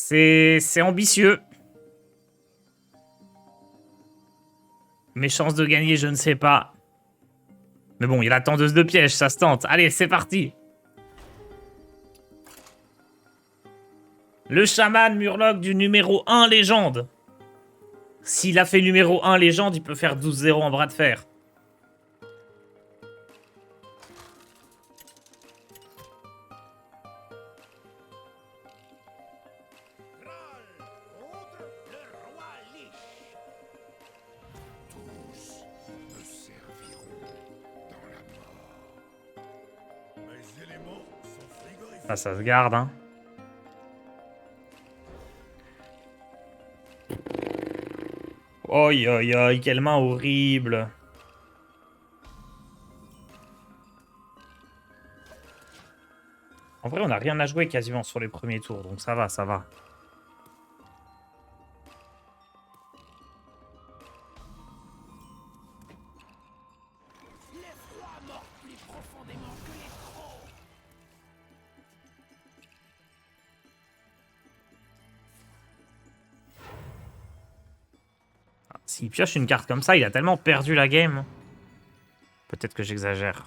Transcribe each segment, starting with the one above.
C'est ambitieux. Mes chances de gagner, je ne sais pas. Mais bon, il y a la tendeuse de piège, ça se tente. Allez, c'est parti. Le chaman Murloc du numéro 1 légende. S'il a fait numéro 1 légende, il peut faire 12-0 en bras de fer. Ça se garde, hein. Oi, oi, oi, quelle main horrible. En vrai, on n'a rien à jouer quasiment sur les premiers tours, donc ça va, ça va. S'il pioche une carte comme ça, il a tellement perdu la game. Peut-être que j'exagère.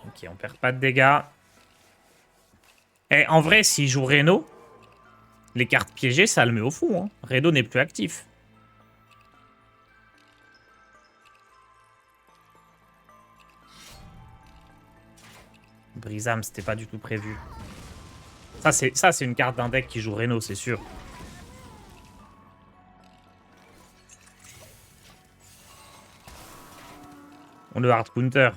Ok, on perd pas de dégâts. Et en vrai, s'il joue Reno, les cartes piégées, ça le met au fond. Hein. Reno n'est plus actif. Brisam, c'était pas du tout prévu. Ça, c'est une carte d'un deck qui joue Reno, c'est sûr. On le hard counter.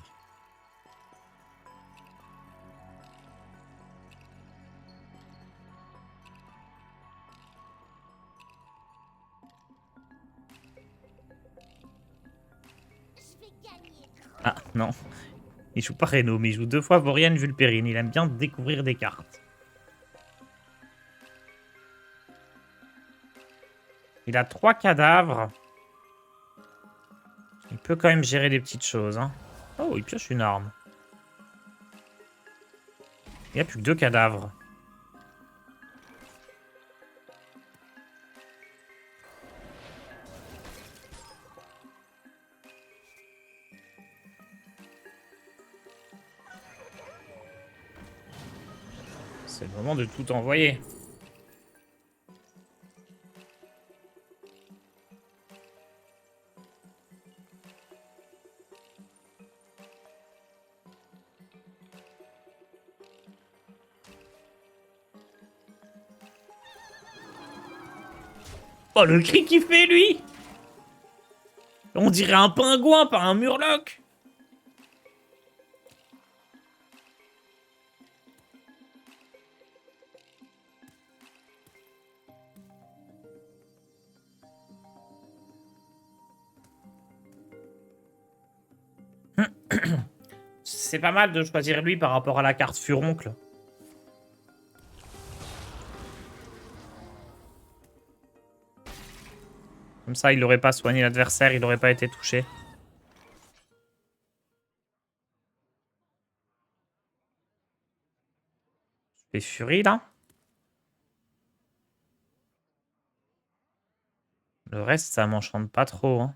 Ah, non. Il joue pas Reno, mais il joue 2 fois Vorian Vulpérine. Il aime bien découvrir des cartes. Il a 3 cadavres. Il peut quand même gérer des petites choses. Hein. Oh, il pioche une arme. Il n'y a plus que 2 cadavres. C'est le moment de tout envoyer. Oh, le cri qu'il fait, lui! On dirait un pingouin, pas un murloc! C'est pas mal de choisir lui par rapport à la carte Furoncle. Comme ça, il n'aurait pas soigné l'adversaire, il n'aurait pas été touché. Je fais Fury, là. Le reste, ça m'enchante pas trop. Hein.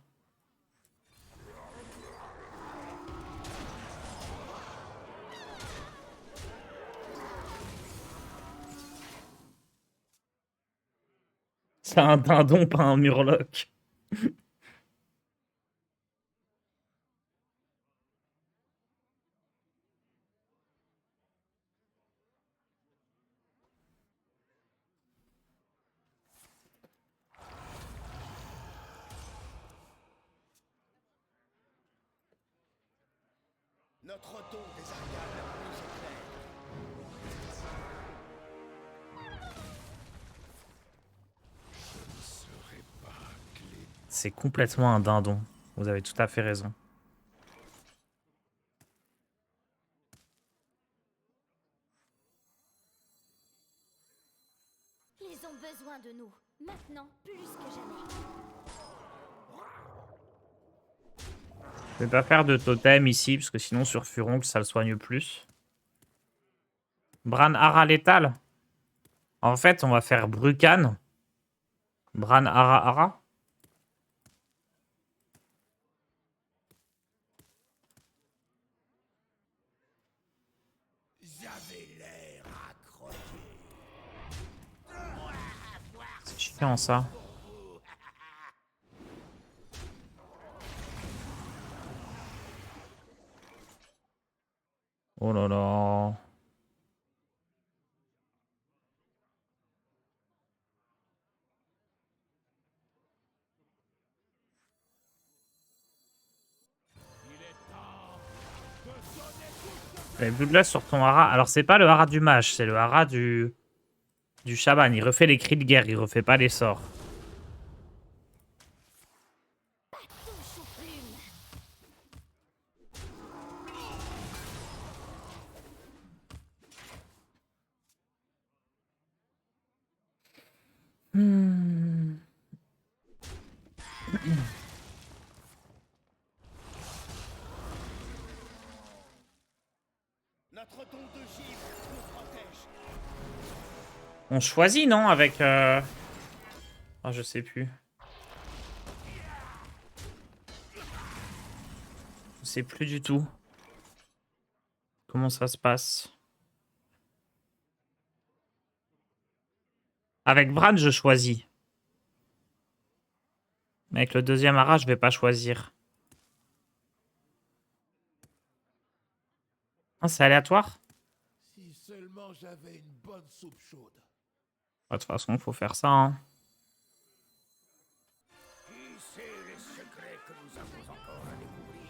C'est un dindon, pas un murloc. Notre don des Ariades nous éclaire. C'est complètement un dindon. Vous avez tout à fait raison. Ils ont besoin de nous, maintenant plus que jamais. Je vais pas faire de totem ici, parce que sinon sur Furoncle, ça le soigne plus. Bran Hara létal. En fait, on va faire Brucan. Bran Hara Hara. J'avais l'air à croquer. C'est chiant ça. Oh là là. J'avais plus de là sur ton hara. Alors, c'est pas le hara du mage, c'est le hara du chaman. Il refait les cris de guerre, il refait pas les sorts. Touche aux plumes. Notre don de givre nous protège. On choisit, non? Avec... Ah, je sais plus. Je sais plus du tout. Comment ça se passe? Avec Bran, je choisis. Mais avec le deuxième hara, je vais pas choisir. Ah, c'est aléatoire? Si seulement j'avais une bonne soupe chaude. De toute façon, faut faire ça, hein. Qui sait les secrets que nous avons encore à découvrir?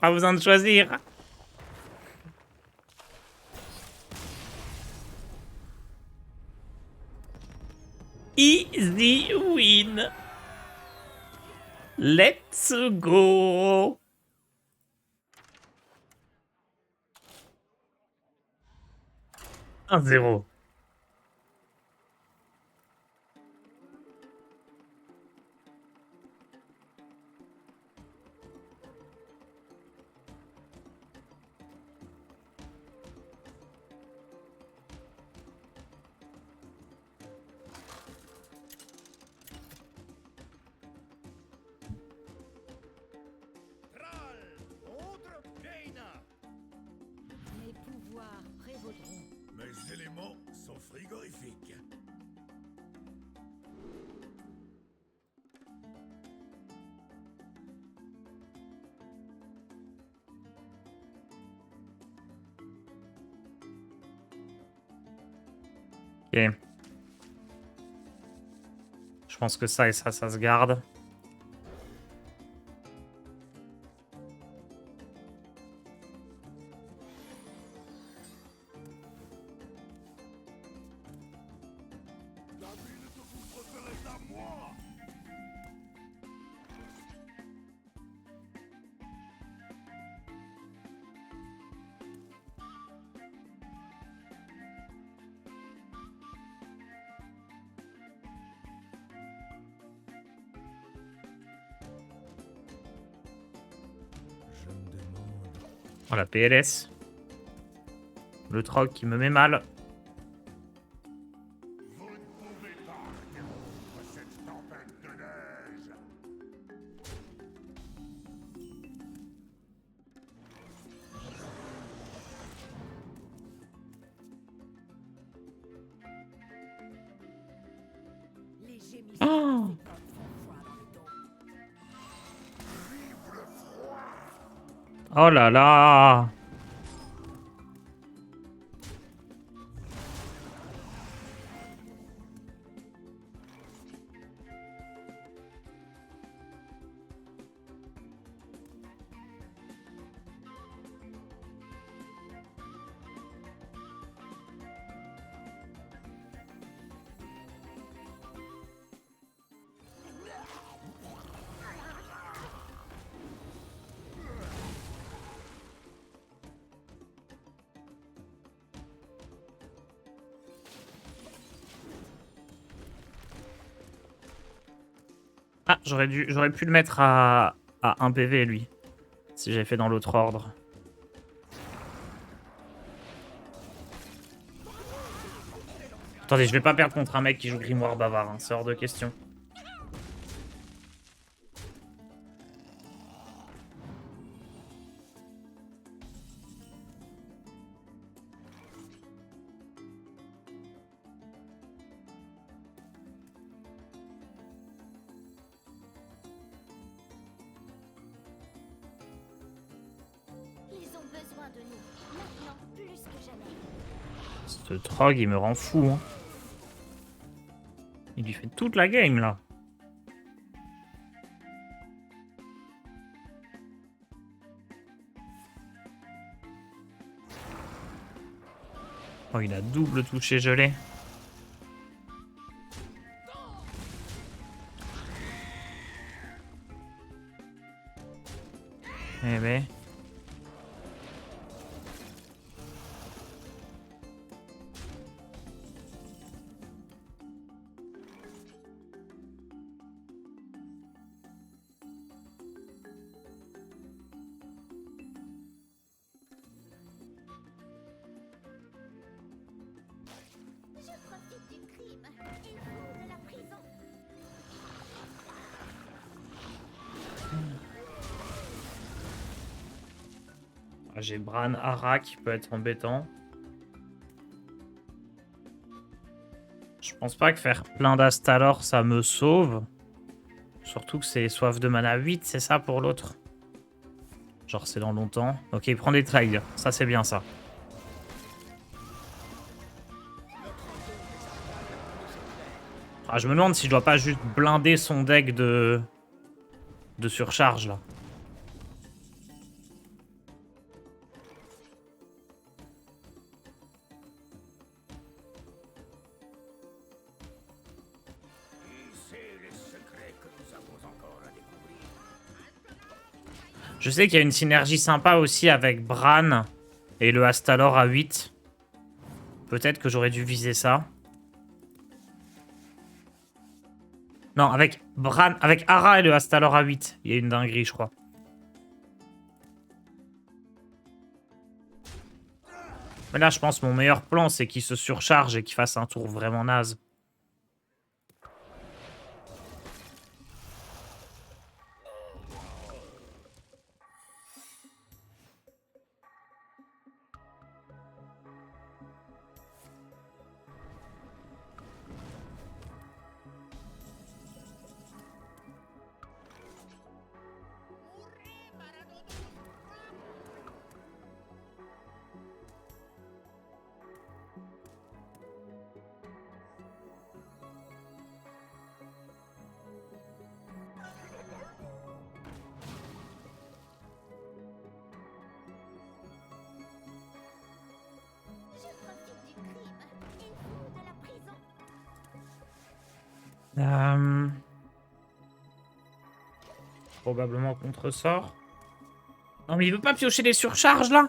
Pas besoin de choisir. Easy win. Let's go. Un 0. Thrall contre Jaina. Mes pouvoirs prévaudront. Mes éléments sont frigorifiques. Ok. Je pense que ça et ça se garde. La ville que vous préférez à moi. Je me demande. Oh, la PLS. Le troc qui me met mal. Vous ne pouvez pas interrompre cette tempête de neige. Les gémissements Oh. de ses potes font froid dans le dos. Oh là là. Ah, j'aurais pu le mettre à 1 PV, lui. Si j'avais fait dans l'autre ordre. Attendez, je vais pas perdre contre un mec qui joue Grimoire Bavard, hein, c'est hors de question. Ils ont besoin de nous, maintenant plus que jamais. Ce Trog, il me rend fou, hein. Il lui fait toute la game, là. Oh, il a double touché gelé. Eh ben... Je profite du crime et vous de la prison. Ah, j'ai Bran Hara qui peut être embêtant. Je pense pas que faire plein d'Astalor ça me sauve. Surtout que c'est soif de mana 8, c'est ça pour l'autre? Genre c'est dans longtemps. Ok, il prend des trails, ça c'est bien ça. Ah, je me demande si je dois pas juste blinder son deck de surcharge là. Je sais qu'il y a une synergie sympa aussi avec Bran et le Astalor à 8. Peut-être que j'aurais dû viser ça. Non, avec Bran, avec Hara et le Astalor à 8. Il y a une dinguerie, je crois. Mais là, je pense que mon meilleur plan, c'est qu'il se surcharge et qu'il fasse un tour vraiment naze. Je profite du crime et vous de la prison. Probablement contre-sort. Non, mais il veut pas piocher des surcharges, là.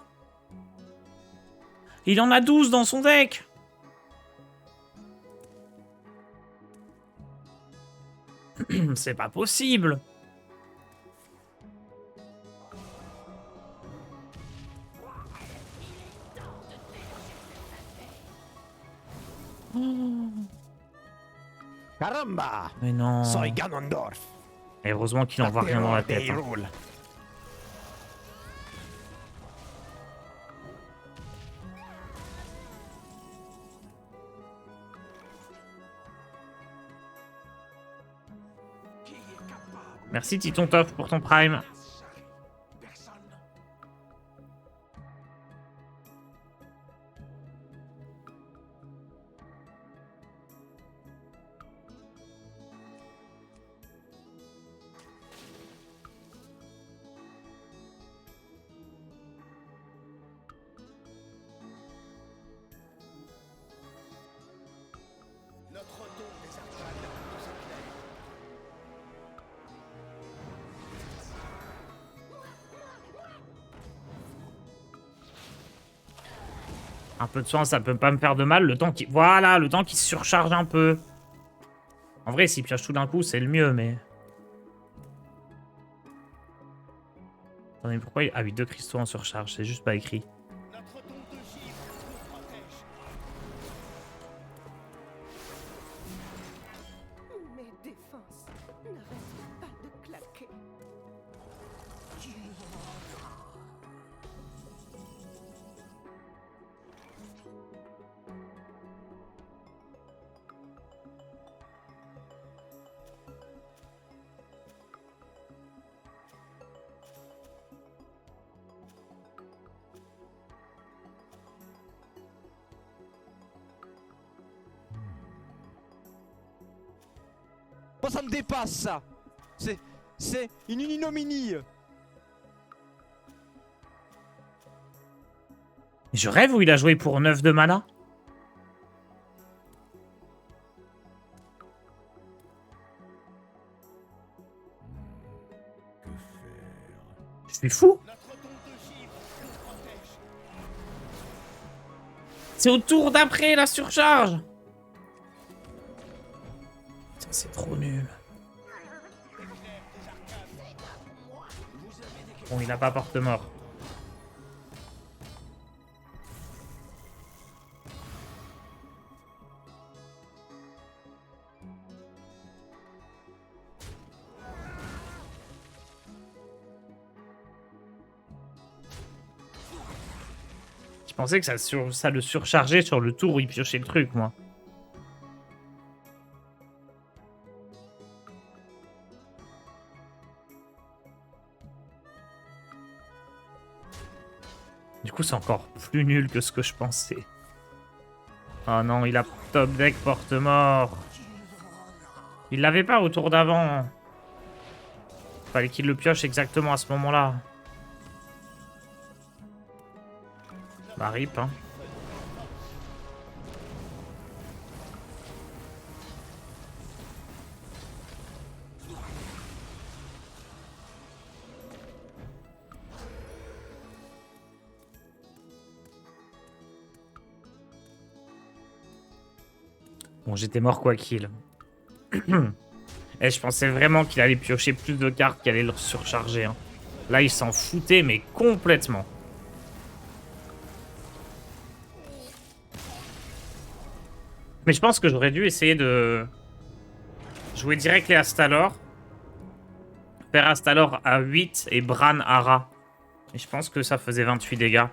Il en a 12 dans son deck. C'est pas possible. Caramba! Mais non. Soy Ganondorf. Et heureusement qu'il en voit rien dans la tête. Hein. Hyrule. Merci Titon Toff pour ton prime. Notre don des arcanes nous éclaire. Un peu de soin, ça peut pas me faire de mal. Le temps qui, voilà, le temps qu'il se surcharge un peu. En vrai, s'il pioche tout d'un coup, c'est le mieux, mais... Attendez, pourquoi il... Ah oui, 2 cristaux en surcharge, c'est juste pas écrit. Notre tombe de givre nous protège. Mes défenses n'arrêtent pas de claquer. Moi ça me dépasse ça. C'est une ignominie. Je rêve où il a joué pour 9 de mana. Je suis fou. Notre tombe de givre nous protège. C'est au tour d'après la surcharge. Putain, c'est trop nul. Bon, il a pas porte-mort. Je pensais que ça le surchargeait sur le tour où il piochait le truc, moi. Du coup, c'est encore plus nul que ce que je pensais. Oh non, il a top deck porte-mort. Il l'avait pas au tour d'avant. Fallait qu'il le pioche exactement à ce moment-là. Bah rip, hein. Bon, j'étais mort quoi qu'il. Et je pensais vraiment qu'il allait piocher plus de cartes qu'il allait le surcharger. Hein. Là, il s'en foutait, mais complètement. Mais je pense que j'aurais dû essayer de jouer direct les Astalor. Faire Astalor à 8 et Bran à Ra. Et je pense que ça faisait 28 dégâts.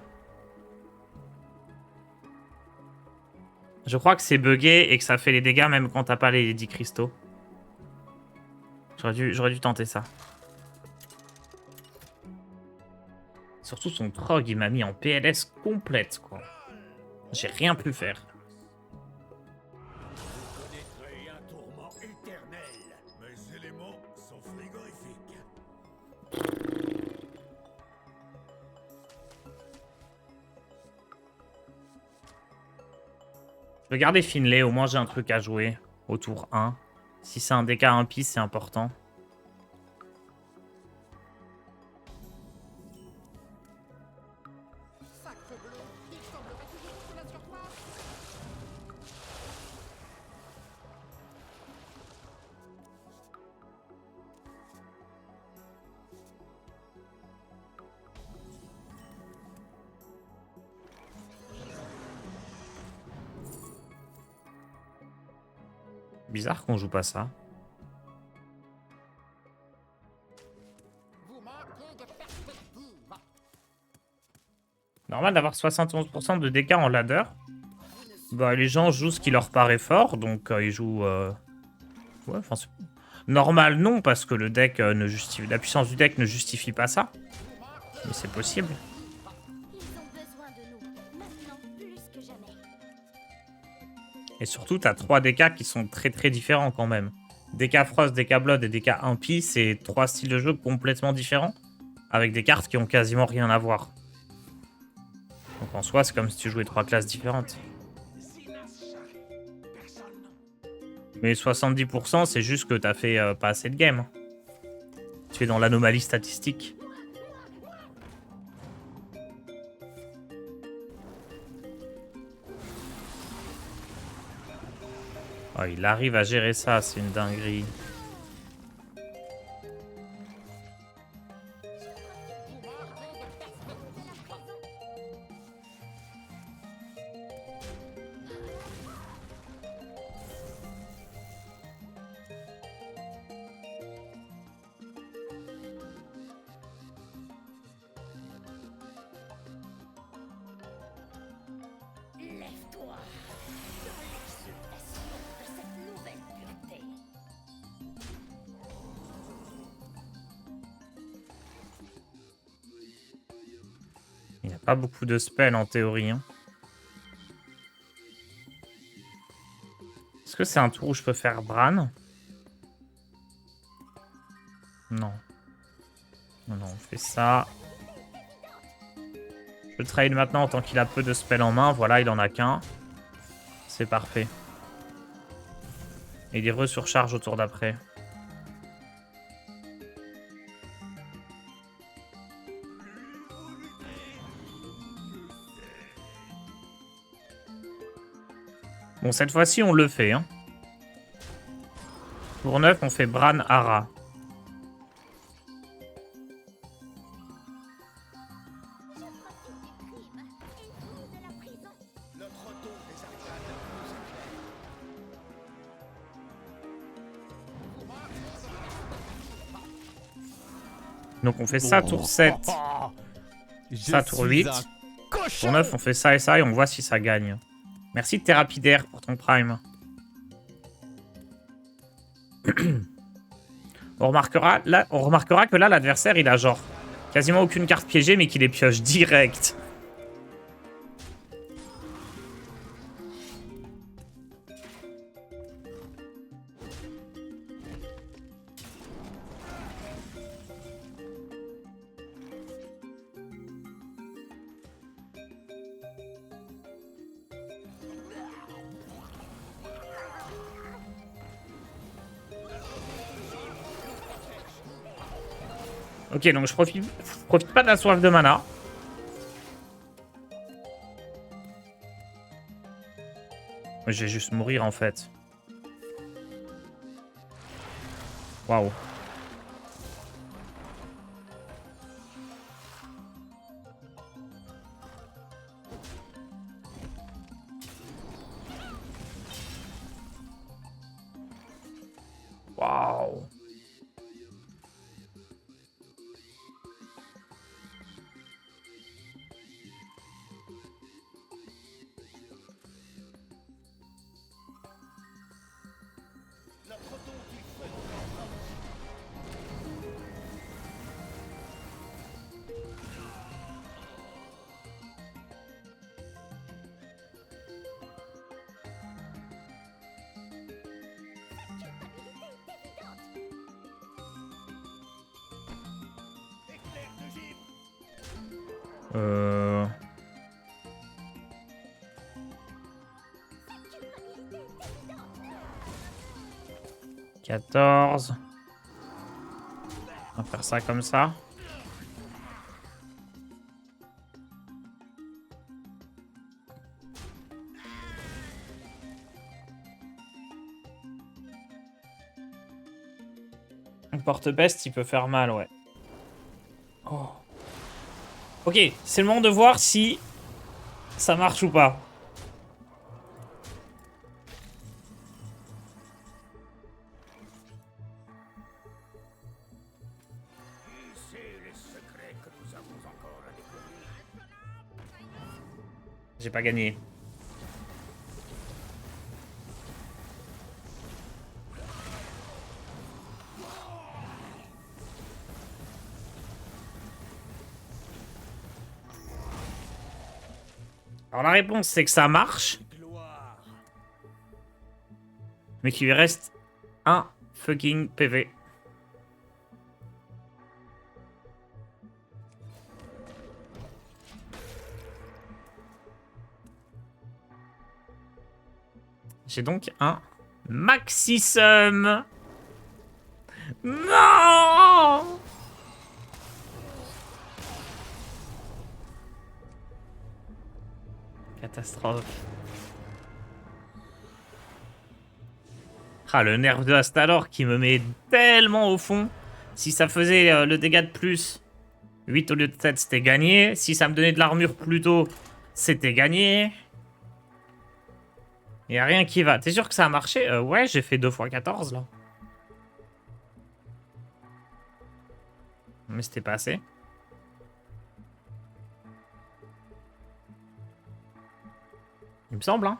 Je crois que c'est buggé et que ça fait les dégâts même quand t'as pas les 10 cristaux. J'aurais dû tenter ça. Surtout son Trog, il m'a mis en PLS complète, quoi. J'ai rien pu faire. Vous connaîtrez un tourment éternel. Mes éléments sont frigorifiques. Je vais garder Finlay, au moins j'ai un truc à jouer au tour 1. Si c'est un DK impie, c'est important. Bizarre qu'on joue pas ça. Normal d'avoir 71% de dégâts en ladder. Bah, les gens jouent ce qui leur paraît fort, donc ils jouent... Ouais, enfin, normal non, parce que le deck ne justifie... La puissance du deck ne justifie pas ça. Mais c'est possible. Ils ont besoin de nous, maintenant plus que jamais. Et surtout, t'as 3 DK qui sont très très différents quand même. DK Frost, DK Blood et DK Impie, c'est 3 styles de jeu complètement différents. Avec des cartes qui ont quasiment rien à voir. Donc en soi, c'est comme si tu jouais 3 classes différentes. Mais 70%, c'est juste que t'as fait pas assez de game. Tu es dans l'anomalie statistique. Oh, il arrive à gérer ça, c'est une dinguerie. Il n'y a pas beaucoup de spells en théorie. Hein. Est-ce que c'est un tour où je peux faire Bran? Non. Non, non, on fait ça. Je le trade maintenant en tant qu'il a peu de spells en main. Voilà, il en a qu'un. C'est parfait. Et il resurcharge au tour d'après. Bon, cette fois-ci, on le fait. Hein. Pour 9, on fait Bran Hara. Donc on fait ça tour 7, ça tour 8. Pour 9, on fait ça et on voit si ça gagne. Merci Thérapidaire pour ton prime. On remarquera que là, l'adversaire, il a genre quasiment aucune carte piégée, mais qu'il les pioche direct. Ok, donc je profite pas de la soif de mana. Je vais juste mourir en fait. Waouh. Waouh. Euh... 14. On va faire ça comme ça. Un porte-best, il peut faire mal, ouais. Oh. Ok, c'est le moment de voir si ça marche ou pas. Qui sait les secrets que nous avons encore à découvrir? J'ai pas gagné. Alors la réponse c'est que ça marche, mais qu'il lui reste un fucking PV. J'ai donc un maxisum. Non! Catastrophe. Ah, le nerf de Astalor qui me met tellement au fond. Si ça faisait le dégât de plus, 8 au lieu de 7, c'était gagné. Si ça me donnait de l'armure plus tôt, c'était gagné. Il n'y a rien qui va. T'es sûr que ça a marché? Ouais, j'ai fait 2 x 14 là. Mais c'était pas assez. Il me semble, hein.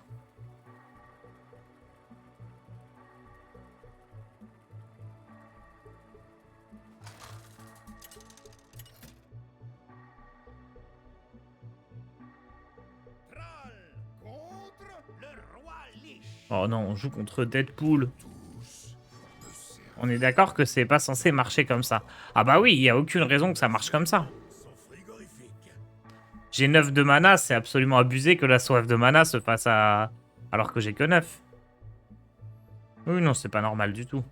Oh non, on joue contre Deadpool. On est d'accord que c'est pas censé marcher comme ça. Ah bah oui, il y a aucune raison que ça marche comme ça. J'ai 9 de mana, c'est absolument abusé que la soif de mana se fasse à... alors que j'ai que 9. Oui, non, c'est pas normal du tout.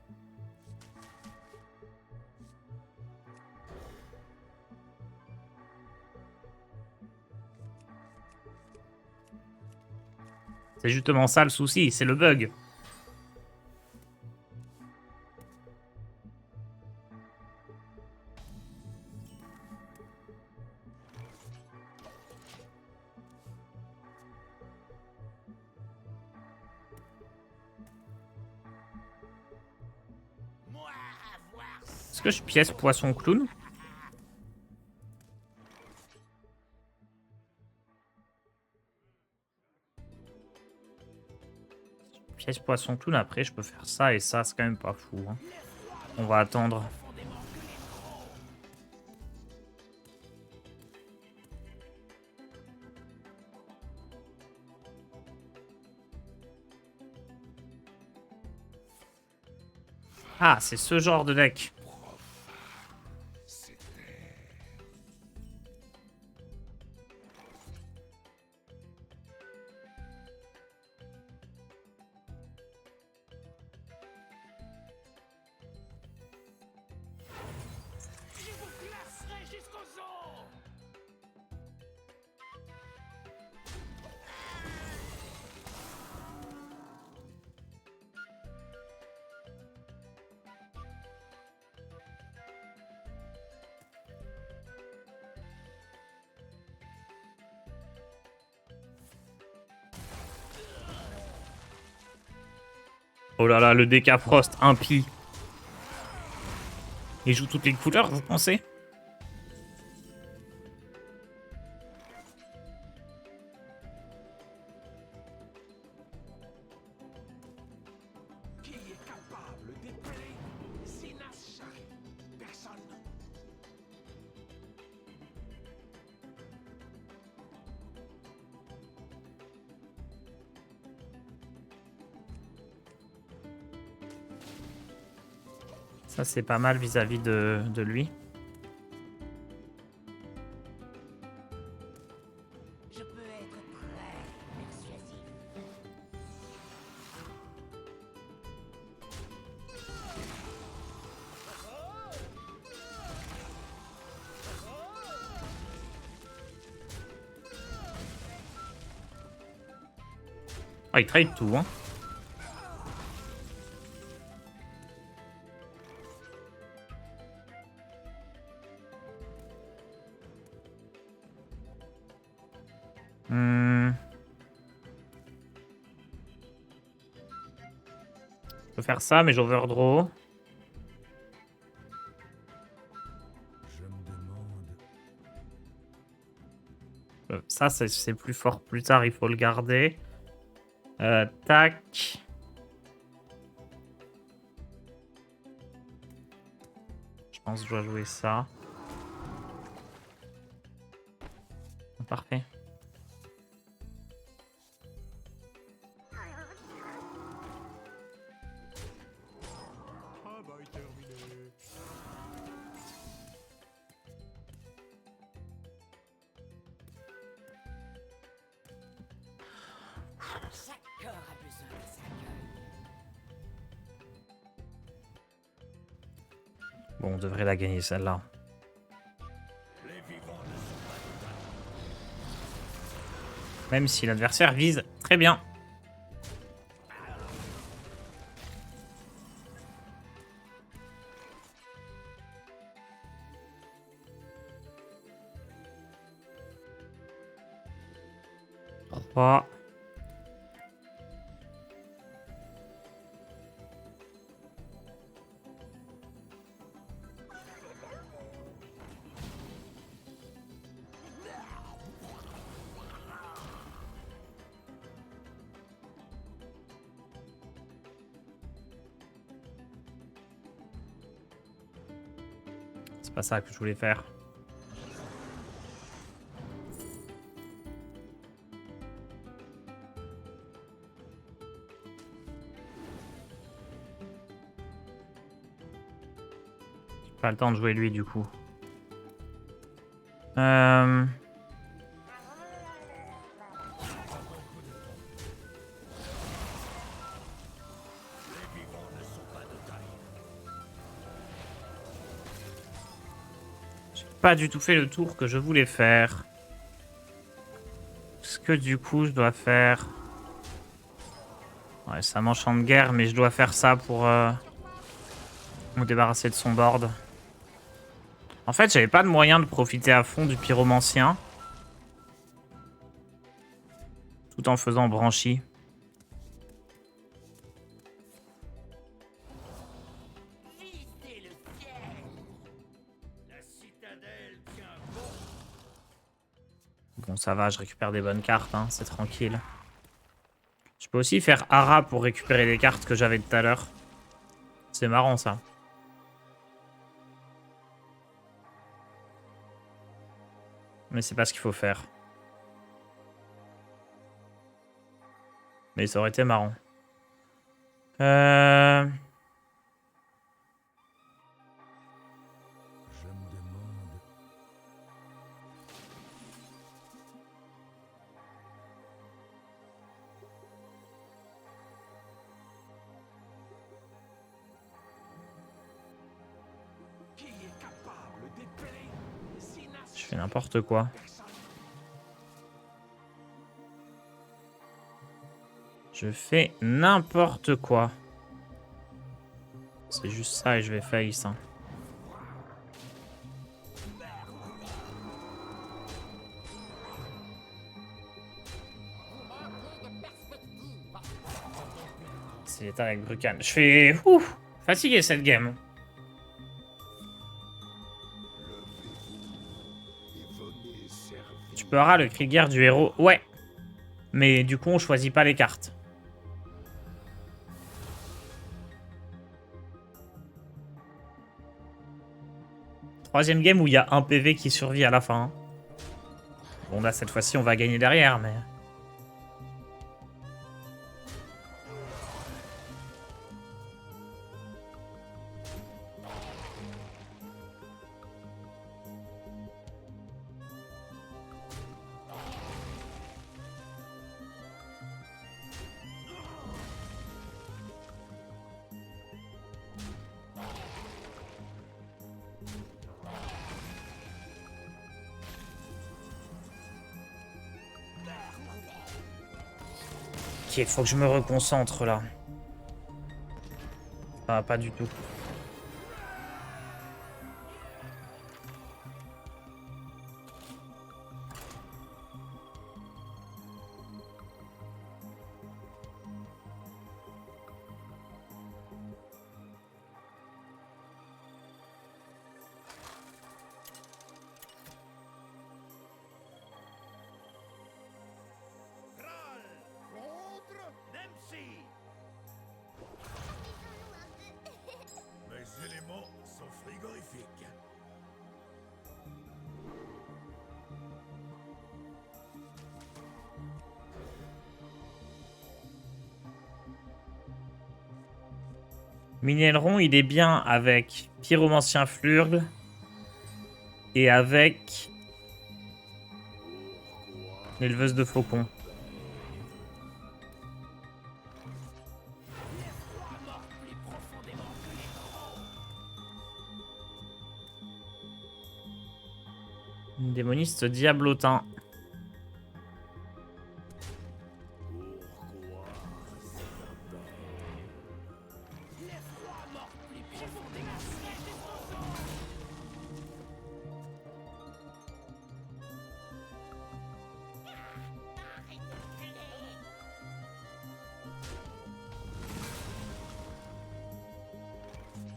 C'est justement ça le souci, c'est le bug. Est-ce que je pièce poisson clown? Pièce poisson clown, après je peux faire ça et ça, c'est quand même pas fou. Hein. On va attendre. Ah, c'est ce genre de deck. Oh là là, le DK Frost impie. Il joue toutes les couleurs, vous pensez? Qui est capable d'épeler Sinas Shari? Personne. Ça, c'est pas mal vis-à-vis de lui. Je peux être très persuasif. Ah, il trade tout, hein. Je peux faire ça, mais j'overdraw. Je me demande. Ça, c'est plus fort plus tard, il faut le garder. Tac. Je pense que je dois jouer ça. Parfait. Chaque corps a besoin de sa gueule. Bon, on devrait la gagner celle-là. Même si l'adversaire vise très bien. Trois. C'est pas ça que je voulais faire. Pas le temps de jouer lui du coup. J'ai pas du tout fait le tour que je voulais faire. Est-ce que du coup je dois faire... Ouais, ça m'enchante guère, mais je dois faire ça pour me débarrasser de son board. En fait, j'avais pas de moyen de profiter à fond du pyromancien. Tout en faisant branchi. Visez le ciel. La citadelle tient bon. Bon, ça va, je récupère des bonnes cartes, hein, c'est tranquille. Je peux aussi faire Hara pour récupérer les cartes que j'avais tout à l'heure. C'est marrant, ça. Mais c'est pas ce qu'il faut faire. Mais ça aurait été marrant. Je me demande. Qui est capable d'épeler Sinas Je fais n'importe quoi. personne. Je fais n'importe quoi. C'est juste ça et je vais face. Hein. C'est l'état avec Brucan. Je fais... Ouf, fatigué cette game. Tu peux Hara le cri de guerre du héros. Ouais. Mais du coup, on choisit pas les cartes. Troisième game où il y a un PV qui survit à la fin. Hein. Bon, là, cette fois-ci, on va gagner derrière, mais... Ok, faut que je me reconcentre, là. Ah, pas du tout. Kral contre Nemsi. Mes éléments sont frigorifiques. Minelron, il est bien avec Pyromancien Flurgle et avec l'éleveuse de faucons. Une démoniste diablotin.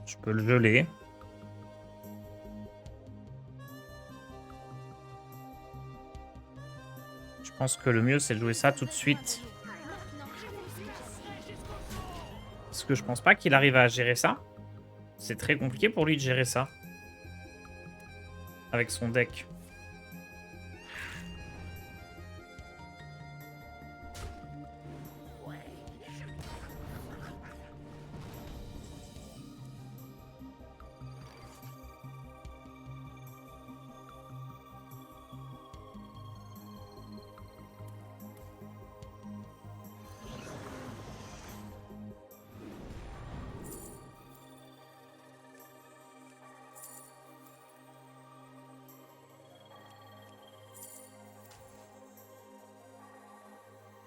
Je peux le geler. Je pense que le mieux, c'est de jouer ça tout de suite. Parce que je pense pas qu'il arrive à gérer ça. C'est très compliqué pour lui de gérer ça. Avec son deck.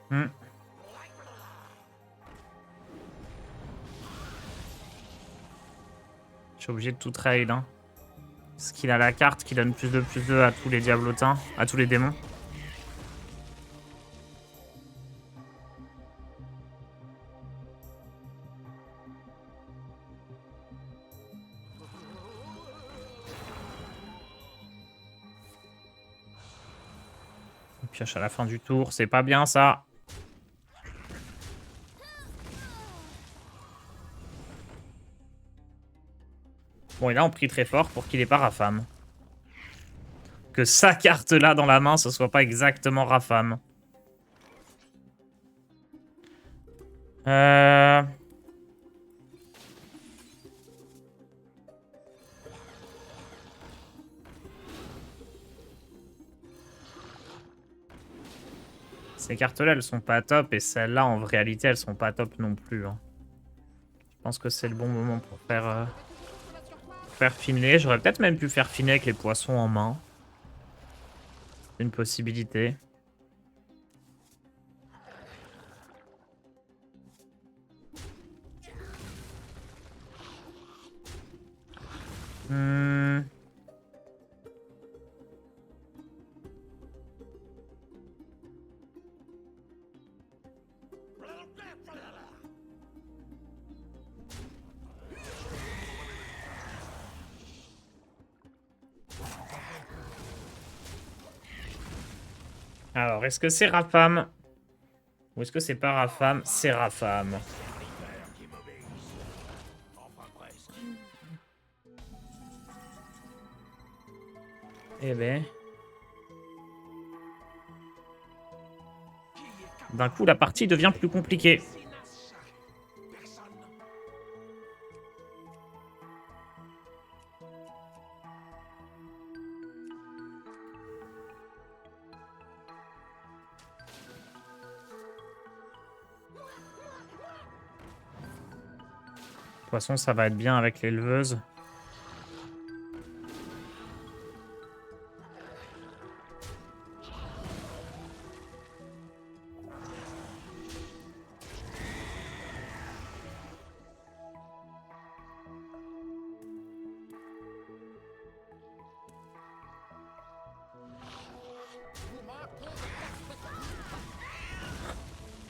Hmm. Je suis obligé de tout trade. Hein. Parce qu'il a la carte qui donne +2/+2 à tous les diablotins, à tous les démons. On pioche à la fin du tour, c'est pas bien ça. Bon, et là on prie très fort pour qu'il ait pas Rafam. Que sa carte là dans la main, ce soit pas exactement Rafam. Ces cartes-là, elles sont pas top, et celles-là, en réalité, elles sont pas top non plus. Hein. Je pense que c'est le bon moment pour faire finer. J'aurais peut-être même pu faire finer avec les poissons en main. C'est une possibilité. Alors, est-ce que c'est Rafam? Ou est-ce que c'est pas Rafam? C'est Rafam. Eh ben... D'un coup, la partie devient plus compliquée. De toute façon, ça va être bien avec l'éleveuse.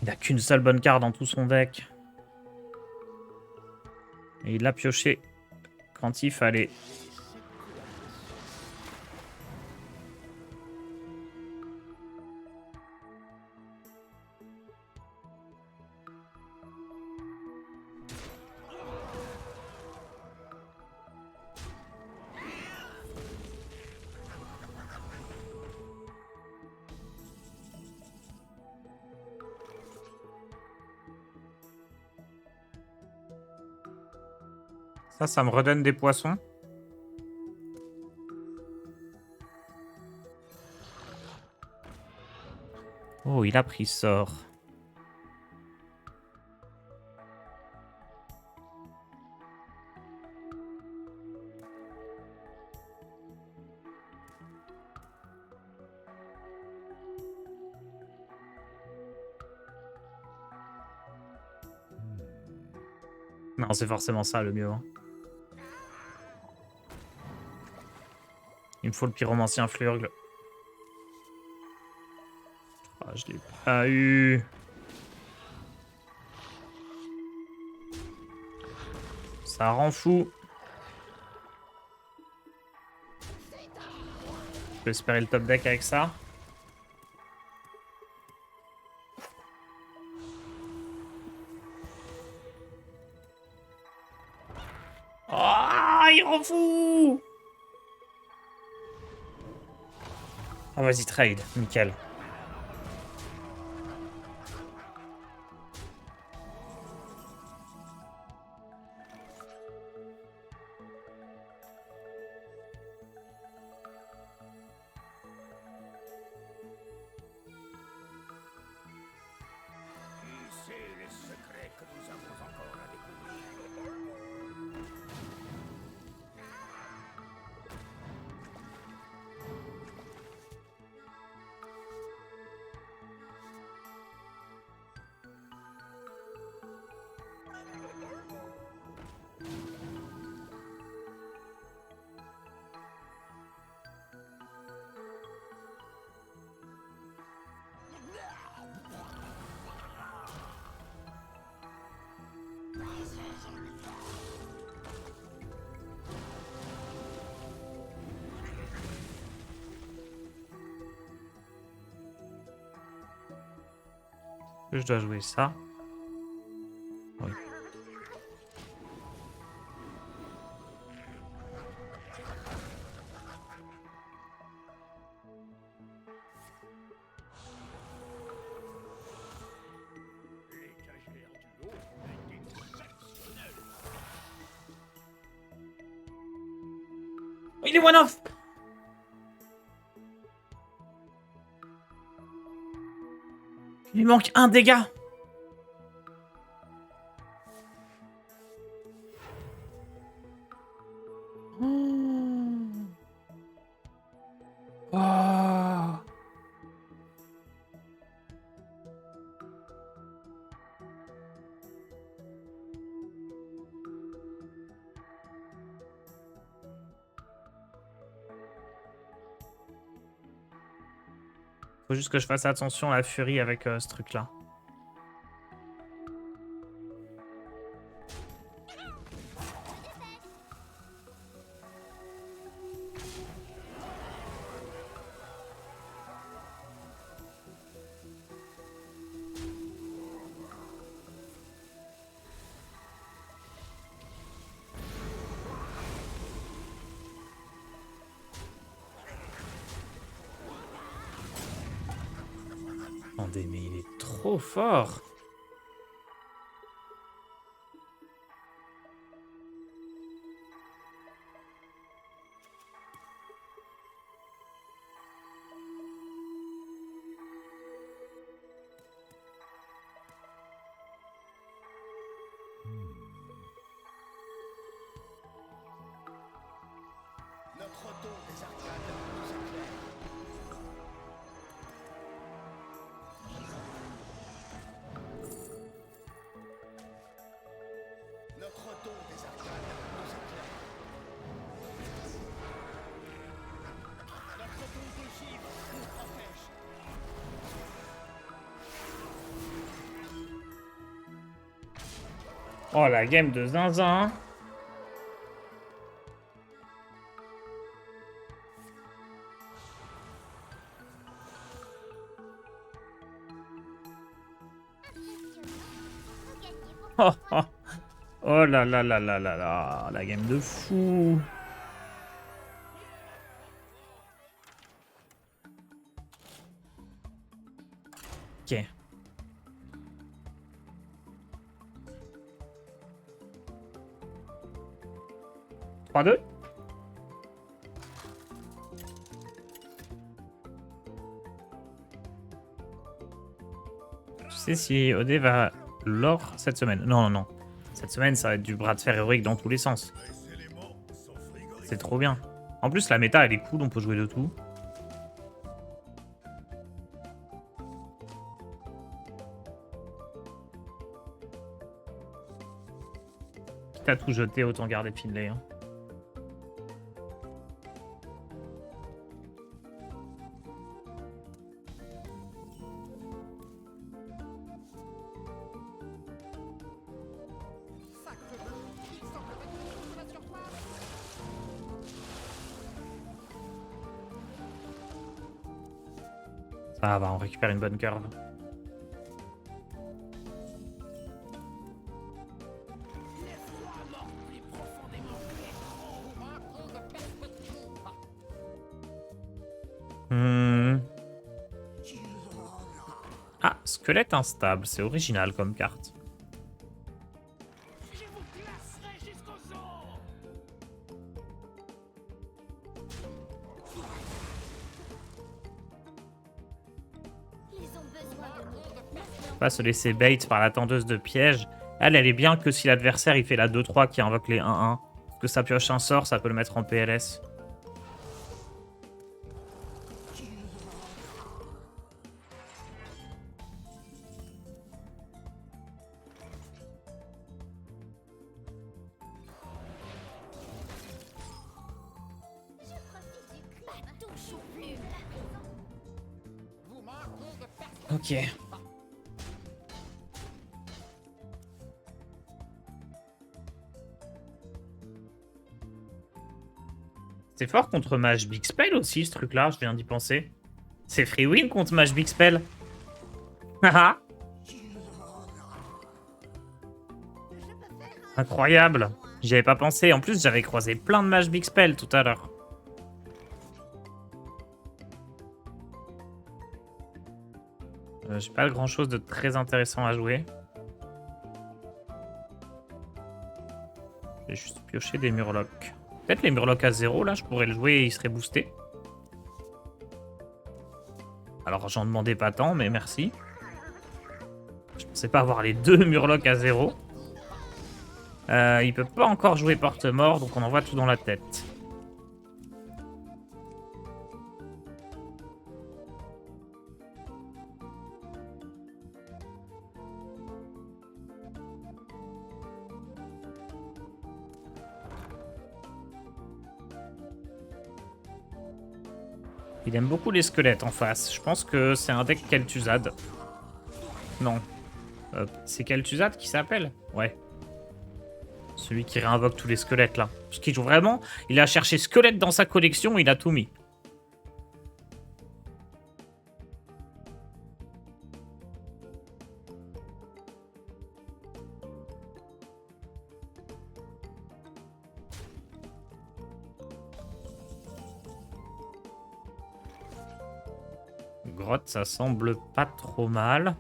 Il n'a qu'une seule bonne carte dans tout son deck. Et il l'a pioché quand il fallait. Ça me redonne des poissons. Oh, il a pris sort. Non, c'est forcément ça le mieux. Hein. Il me faut le pyromancien Flurgle. Ah, je l'ai pas eu. Ça rend fou. Je peux espérer le top deck avec ça. Ah, il rend fou. Ah, vas-y, trade. Nickel. Qui sait les secrets que nous avons encore à découvrir? Je dois jouer ça. Oui. Il est one-off. Il lui manque un dégât. Oh. Faut juste que je fasse attention à la furie avec ce truc-là. Attendez, mais il est trop fort. Notre don des arcades nous éclaire. Notre don des arcades nous éclaire. Notre don de givre nous protège. Oh, la game de zinzin. Oh, oh. Oh là là là là là là, la game de fou. Ok. Trois, deux. Tu sais si OD va l'or cette semaine? Non, non, non. Cette semaine, ça va être du bras de fer héroïque dans tous les sens. Les éléments sont frigorifiques. C'est trop bien. En plus, la méta, elle est cool, on peut jouer de tout. Quitte à tout jeter, autant garder Finlay. Hein. Ça va, on récupère une bonne curve. Ah, squelette instable, c'est original comme carte. Je vous glacerai jusqu'aux os. Ils ont besoin de nous. Pas se laisser bait par la tendeuse de piège. Elle est bien que si l'adversaire il fait la 2-3 qui invoque les 1-1. Parce que ça pioche un sort, ça peut le mettre en PLS. Je profite du crime. Pas touche aux plumes. Vous manquez de personne. Ok. C'est fort contre Mage Big Spell aussi, ce truc-là, je viens d'y penser. C'est free win contre Mage Big Spell. Haha. Incroyable. J'y avais pas pensé. En plus, j'avais croisé plein de mages Big Spell tout à l'heure. J'ai pas grand chose de très intéressant à jouer. Je vais juste piocher des murlocs. Peut-être les murlocs à 0, là, je pourrais le jouer et il serait boosté. Alors, j'en demandais pas tant, mais merci. Je pensais pas avoir les 2 murlocs à 0. Il peut pas encore jouer porte-mort, donc on envoie tout dans la tête. Il aime beaucoup les squelettes en face. Je pense que c'est un deck Kel'Thuzad. Non. C'est Kel'Thuzad qui s'appelle? Ouais. Celui qui réinvoque tous les squelettes là. Parce qu'il joue vraiment. Il a cherché squelette dans sa collection, il a tout mis. Grotte, ça semble pas trop mal.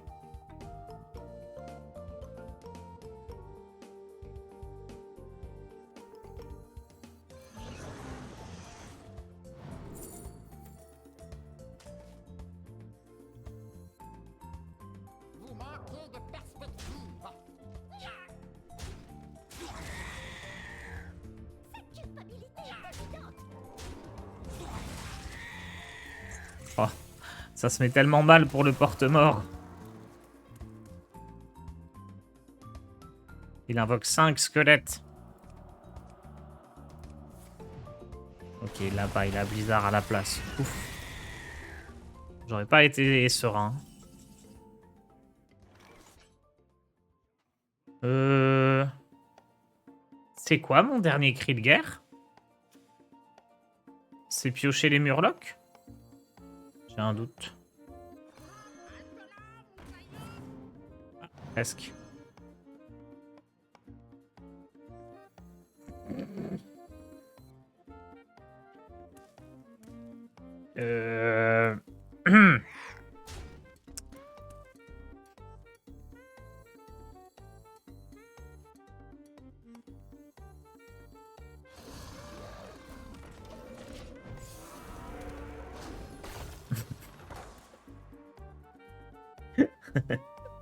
Vous manquez de perspective. Cette culpabilité est évidente. Oh, ça se met tellement mal pour le porte-mort. Il invoque 5 squelettes. Ok, là-bas, il a Blizzard à la place. Ouf. J'aurais pas été serein. C'est quoi mon dernier cri de guerre? C'est piocher les murlocs? J'ai un doute. Ah, presque.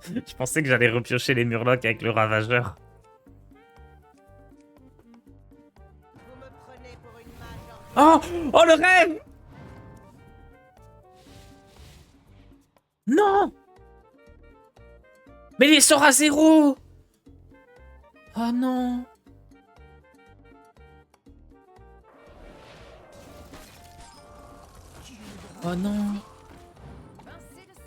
Je pensais que j'allais repiocher les murlocs avec le ravageur. Vous me prenez pour une mage en Oh! Oh, le rêve! Non! Mais il sort à 0! Oh non! Oh non! pincée de sang.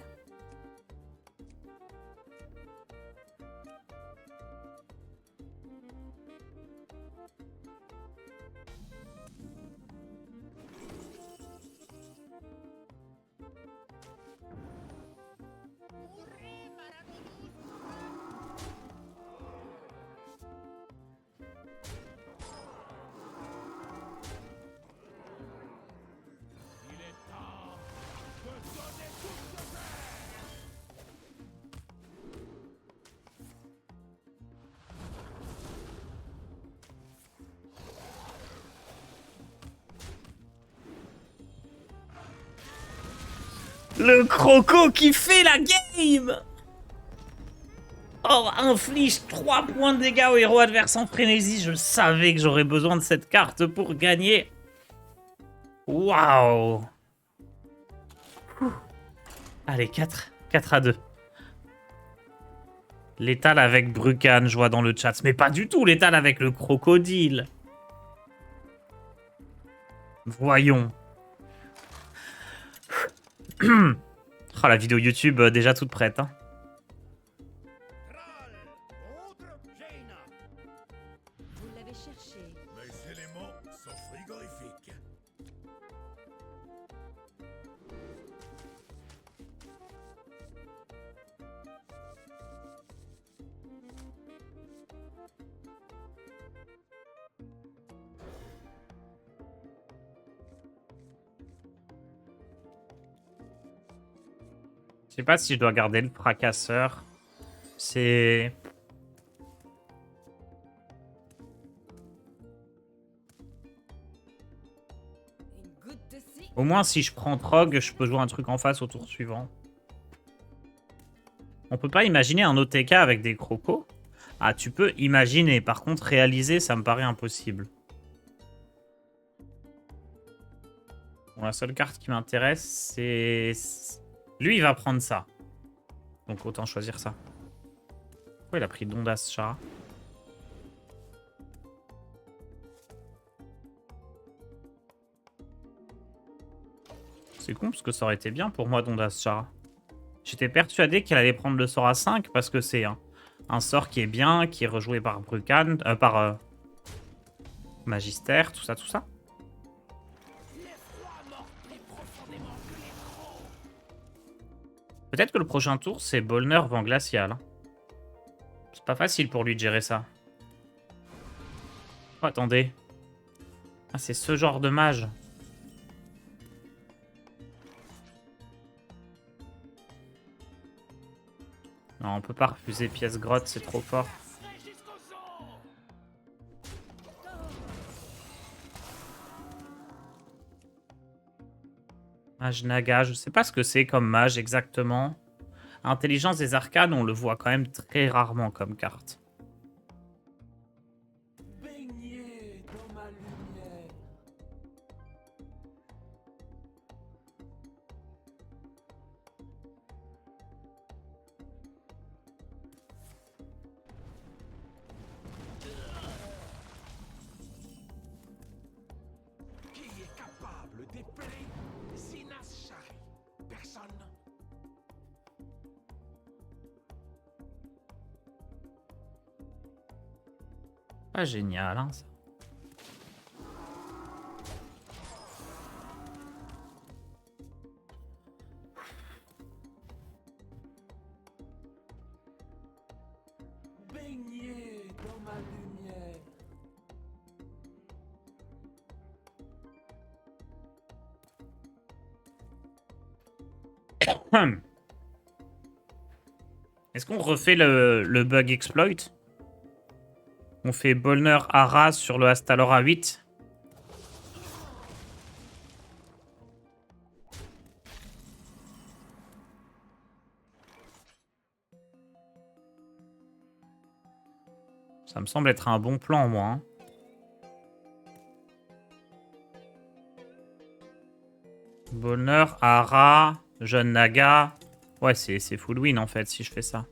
Le croco qui fait la game! Oh, inflige 3 points de dégâts au héros adverse en frénésie. Je savais que j'aurais besoin de cette carte pour gagner. Waouh! Allez, 4 à 2. L'étal avec Brucan, je vois dans le chat. Mais pas du tout l'étal avec le crocodile. Voyons. Oh, la vidéo YouTube déjà toute prête. Hein. Thrall, autre Jaina. Vous l'avez cherché. Mes éléments sont frigorifiques. sais pas si je dois garder le fracasseur. C'est... Au moins, si je prends Trog, je peux jouer un truc en face au tour suivant. On peut pas imaginer un OTK avec des crocos? Ah, tu peux imaginer. Par contre, réaliser, ça me paraît impossible. Bon, la seule carte qui m'intéresse, c'est... Lui, il va prendre ça. Donc, autant choisir ça. Pourquoi il a pris Dondas Chara? C'est con, parce que ça aurait été bien pour moi, Dondas Chara. J'étais persuadé qu'elle allait prendre le sort à 5, parce que c'est un sort qui est bien, qui est rejoué par Brucan, par Magister, tout ça, tout ça. Peut-être que le prochain tour, c'est Bolner Vent Glacial. C'est pas facile pour lui de gérer ça. Oh, attendez. Ah, c'est ce genre de mage. Non, on peut pas refuser pièce grotte, c'est trop fort. Mage Naga, je sais pas ce que c'est comme mage exactement. Intelligence des arcanes, on le voit quand même très rarement comme carte. Baignez dans ma lumière. Qui est capable d'épeler Sinas Shari? Personne. Pas génial, hein, ça. Baignez dans ma lumière. Est-ce qu'on refait le bug exploit? On fait Bolner Arras sur le Astalor à 8. Ça me semble être un bon plan, moi. Hein. Bolner, Ara, Jeune Naga. Ouais, c'est full win en fait si je fais ça.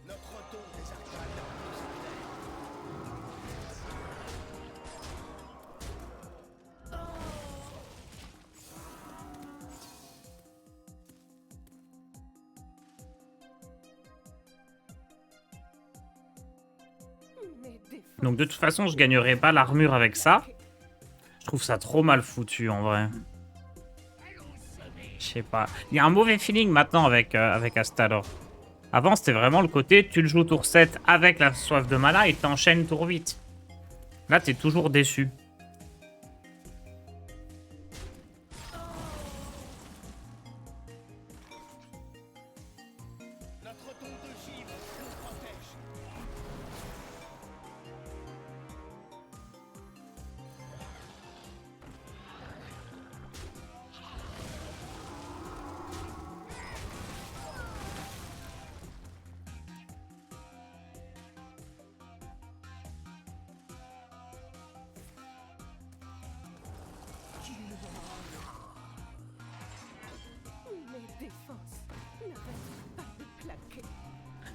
Notre retour des arcanes. Mes défenses. Donc de toute façon, je gagnerai pas l'armure avec ça. Je trouve ça trop mal foutu en vrai. Je sais pas. Il y a un mauvais feeling maintenant avec Astalor. Avant, c'était vraiment le côté, tu le joues tour 7 avec la soif de mana et t'enchaînes tour 8. Là, t'es toujours déçu. Notre don de givre nous protège. Mes défenses n'arrêtent pas de claquer.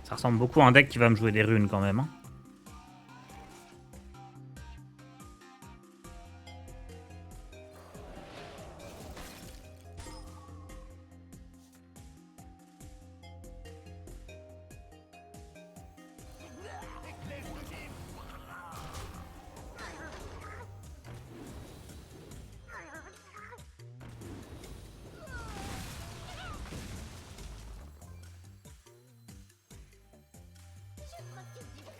Ça ressemble beaucoup à un deck qui va me jouer des runes quand même. Hein.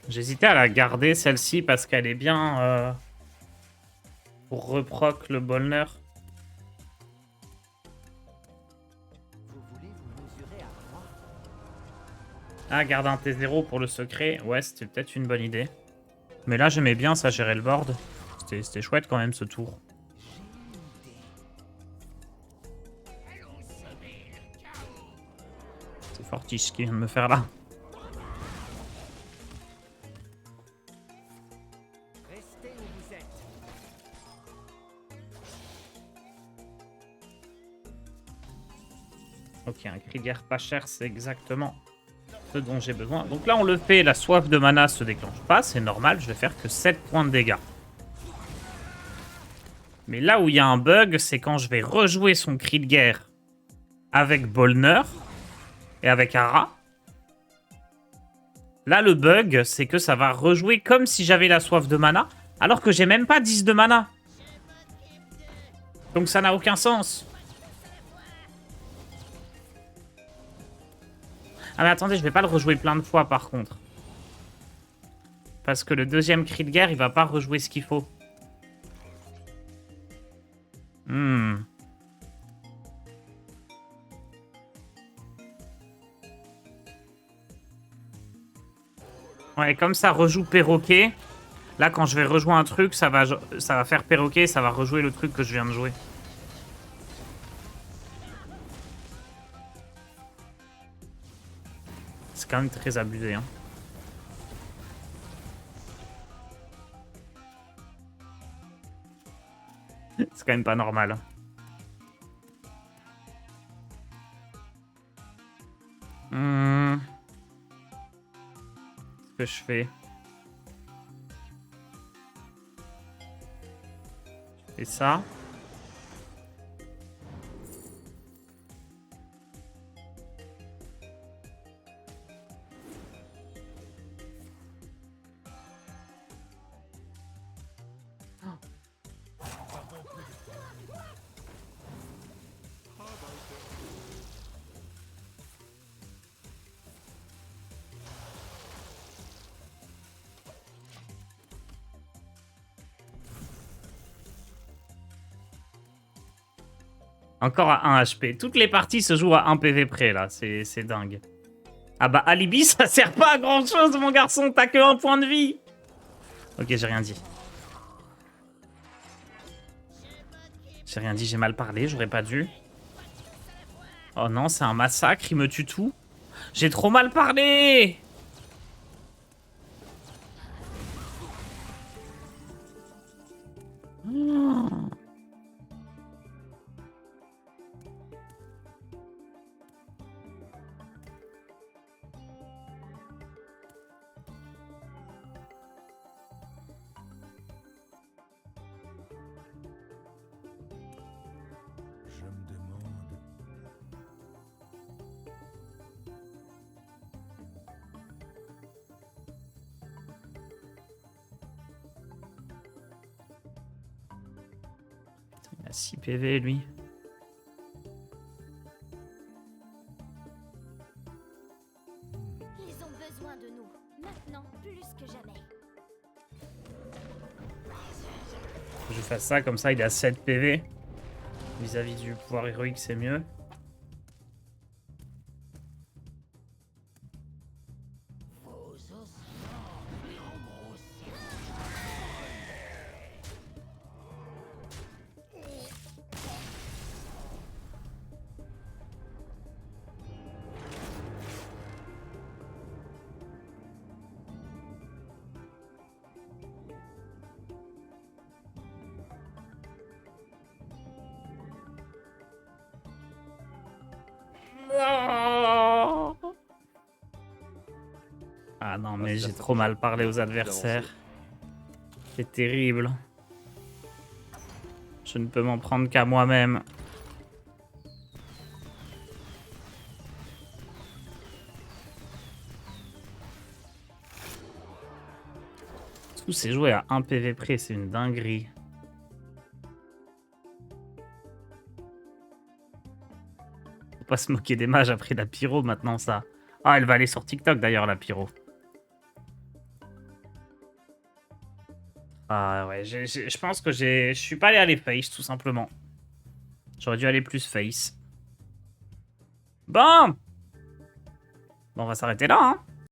J'hésitais à la garder, celle-ci, parce qu'elle est bien pour reproc le Bolner. Ah, garder un T0 pour le secret. Ouais, c'était peut-être une bonne idée. Mais là, j'aimais bien ça, gérer le board. C'était chouette quand même, ce tour. C'est Fortiche ce qu'il vient de me faire là. Restez où vous êtes. Ok, un cri de guerre pas cher, c'est exactement ce dont j'ai besoin. Donc là, on le fait, la soif de mana se déclenche pas, c'est normal, je vais faire que 7 points de dégâts. Mais là où il y a un bug, c'est quand je vais rejouer son cri de guerre avec Bolner et avec Ara. Là, le bug, c'est que ça va rejouer comme si j'avais la soif de mana, alors que j'ai même pas 10 de mana. Donc ça n'a aucun sens. Ah mais attendez, je vais pas le rejouer plein de fois par contre. Parce que le deuxième cri de guerre, il va pas rejouer ce qu'il faut. Ouais, comme ça rejoue perroquet. Là, quand je vais rejouer un truc, ça va faire perroquet, ça va rejouer le truc que je viens de jouer. C'est quand même très abusé, hein. C'est quand même pas normal. Qu'est-ce que je fais? Je fais ça. Encore à 1 HP. Toutes les parties se jouent à 1 PV près, là. C'est dingue. Ah bah, Alibi, ça sert pas à grand-chose, mon garçon. T'as que 1 point de vie. Ok, j'ai rien dit. J'ai rien dit, j'ai mal parlé. J'aurais pas dû. Oh non, c'est un massacre. Il me tue tout. J'ai trop mal parlé. Je me demande. Il a 6 PV, lui. Ils ont besoin de nous, maintenant plus que jamais. Je fasse ça, comme ça, il a 7 PV. Vis-à-vis du pouvoir héroïque, c'est mieux. Ah non, mais j'ai trop mal parlé aux adversaires. C'est terrible. Je ne peux m'en prendre qu'à moi-même. Tout c'est joué à 1 PV près, c'est une dinguerie. Faut pas se moquer des mages après la pyro maintenant, ça. Ah, elle va aller sur TikTok d'ailleurs, la pyro. Ah ouais, je pense que je suis pas allé aller face, tout simplement. J'aurais dû aller plus face. Bon! Bon, on va s'arrêter là, hein.